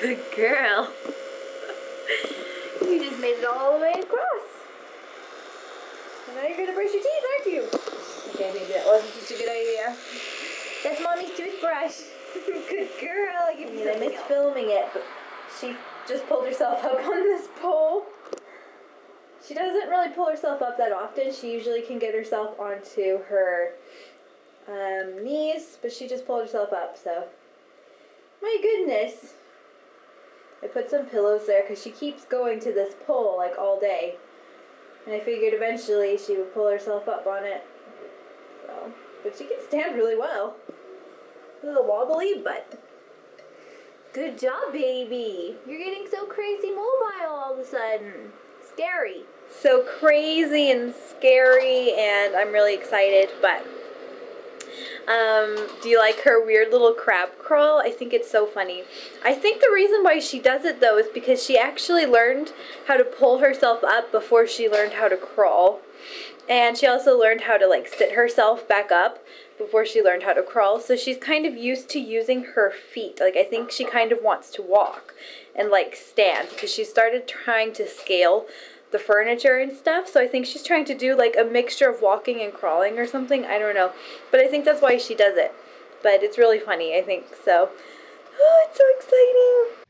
Good girl. You just made it all the way across. And now you're gonna brush your teeth, aren't you? Okay, maybe that wasn't such a good idea. That's Mommy's toothbrush. Good girl. I missed filming it, but she just pulled herself up on this pole. She doesn't really pull herself up that often. She usually can get herself onto her knees, but she just pulled herself up, so. My goodness. I put some pillows there because she keeps going to this pole like all day. And I figured eventually she would pull herself up on it. So, but she can stand really well. A little wobbly, but good job, baby. You're getting so crazy mobile all of a sudden. Scary. So crazy and scary, and I'm really excited, but do you like her weird little crab crawl? I think it's so funny. I think the reason why she does it though is because she actually learned how to pull herself up before she learned how to crawl. And she also learned how to like sit herself back up before she learned how to crawl. So she's kind of used to using her feet. Like I think she kind of wants to walk and like stand because she started trying to scale the furniture and stuff, so I think she's trying to do like a mixture of walking and crawling or something, I don't know, but I think that's why she does it, but it's really funny, I think, so, oh, it's so exciting.